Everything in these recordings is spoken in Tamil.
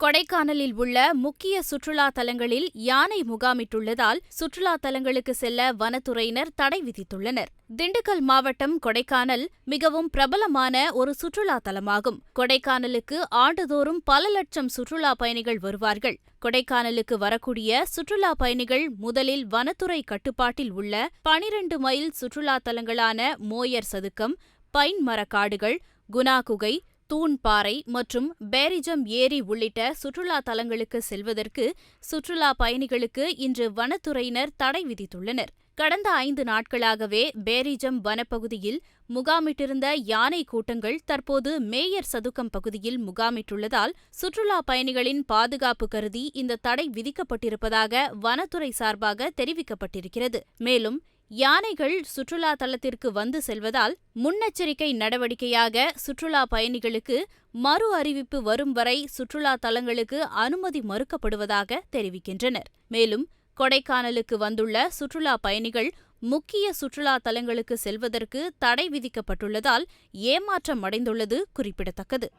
கொடைக்கானலில் உள்ள முக்கிய சுற்றுலா தலங்களில் யானை முகாமிட்டுள்ளதால் சுற்றுலா தலங்களுக்கு செல்ல வனத்துறையினர் தடை விதித்துள்ளனர். திண்டுக்கல் மாவட்டம் கொடைக்கானல் மிகவும் பிரபலமான ஒரு சுற்றுலா தலமாகும். கொடைக்கானலுக்கு ஆண்டுதோறும் பல லட்சம் சுற்றுலா பயணிகள் வருவார்கள். கொடைக்கானலுக்கு வரக்கூடிய சுற்றுலா பயணிகள் முதலில் வனத்துறை கட்டுப்பாட்டில் உள்ள 12 மைல் சுற்றுலா தலங்களான மோயர் சதுக்கம், பைன் மரக்காடுகள், குணா குகை, தூண்பாறை மற்றும் பேரிஜம் ஏரி உள்ளிட்ட சுற்றுலா தலங்களுக்கு செல்வதற்கு சுற்றுலா பயணிகளுக்கு இன்று வனத்துறையினர் தடை விதித்துள்ளனர். கடந்த 5 நாட்களாகவே பேரிஜம் வனப்பகுதியில் முகாமிட்டிருந்த யானை கூட்டங்கள் தற்போது மேயர் சதுக்கம் பகுதியில் முகாமிட்டுள்ளதால் சுற்றுலா பயணிகளின் பாதுகாப்பு கருதி இந்த தடை விதிக்கப்பட்டிருப்பதாக வனத்துறை சார்பாக தெரிவிக்கப்பட்டிருக்கிறது. மேலும் யானைகள் சுற்றுலா தலத்திற்கு வந்து செல்வதால் முன்னெச்சரிக்கை நடவடிக்கையாக சுற்றுலா பயணிகளுக்கு மறு அறிவிப்பு வரும் வரை சுற்றுலா தலங்களுக்கு அனுமதி மறுக்கப்படுவதாக தெரிவிக்கின்றனர். மேலும் கொடைக்கானலுக்கு வந்துள்ள சுற்றுலா பயணிகள் முக்கிய சுற்றுலா தலங்களுக்கு செல்வதற்கு தடை விதிக்கப்பட்டுள்ளதால் ஏமாற்றம் அடைந்துள்ளது குறிப்பிடத்தக்கது.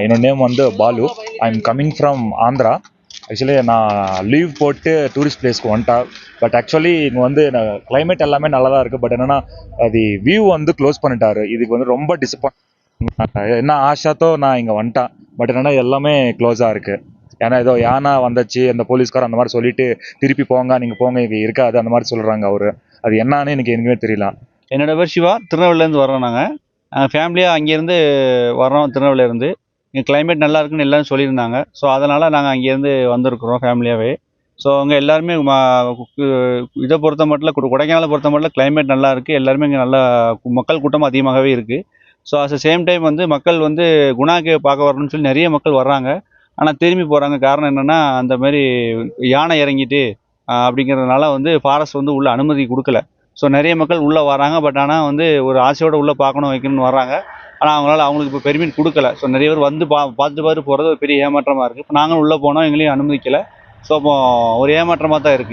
என்னோட நேம் வந்து Balu. I am coming from Andhra. Actually நான் லீவ் போட்டு டூரிஸ்ட் பிளேஸ்க்கு வந்துட்டேன். பட் ஆக்சுவலி இங்கே வந்து கிளைமேட் எல்லாமே நல்லா தான் இருக்குது. பட் என்னென்னா அது வியூ வந்து க்ளோஸ் பண்ணிட்டாரு. இதுக்கு வந்து ரொம்ப டிசப்பாயிண்ட். என்ன ஆஷாத்தோ நான் இங்கே வந்துட்டேன். பட் என்னென்னா எல்லாமே க்ளோஸாக இருக்குது. ஏன்னா ஏதோ யானை வந்துச்சு, அந்த போலீஸ்கார் அந்த மாதிரி சொல்லிட்டு திருப்பி போங்க, நீங்கள் போங்க, இங்கே இருக்காது அந்த மாதிரி சொல்கிறாங்க அவரு. அது என்னான்னு எனக்கு எதுவுமே தெரியல. என்னோட பேர் சிவா. திருநெல்வேலியிலேருந்து வர்றோம். நாங்கள் ஃபேமிலியாக அங்கேருந்து வர்றோம். திருநெல்வேலியிலேருந்து இங்கே கிளைமேட் நல்லா இருக்குன்னு எல்லோரும் சொல்லியிருந்தாங்க. ஸோ அதனால் நாங்கள் அங்கேருந்து வந்திருக்கிறோம் ஃபேமிலியாகவே. ஸோ அங்கே எல்லாருமே இதை பொறுத்த மட்டும் கொடைக்கானலை பொறுத்த மட்டும் கிளைமேட் நல்லா இருக்குது. எல்லாருமே இங்கே நல்லா மக்கள் கூட்டம் அதிகமாகவே இருக்குது. So at the same time வந்து மக்கள் வந்து குணாக்கு பார்க்க வரணும்னு சொல்லி நிறைய மக்கள் வர்றாங்க. ஆனால் திரும்பி போகிறாங்க. காரணம் என்னென்னா அந்த மாதிரி யானை இறங்கிட்டு அப்படிங்கிறதுனால வந்து ஃபாரஸ்ட் வந்து உள்ளே அனுமதி கொடுக்கல. ஸோ நிறைய மக்கள் உள்ளே வராங்க. பட் ஆனால் வந்து ஒரு ஆசையோடு உள்ளே பார்க்கணும் வைக்கணும்னு வர்றாங்க. ஆனால் அவங்களுக்கு இப்போ பெர்மிட் கொடுக்கல. ஸோ நிறைய பேர் வந்து பார்த்துட்டு போகிறது ஒரு பெரிய ஏமாற்றமாக இருக்குது. இப்போ நாங்களும் உள்ளே போனோம், எங்களையும் அனுமதிக்கலை. ஸோ அப்போ ஒரு ஏமாற்றமாக தான் இருக்குது.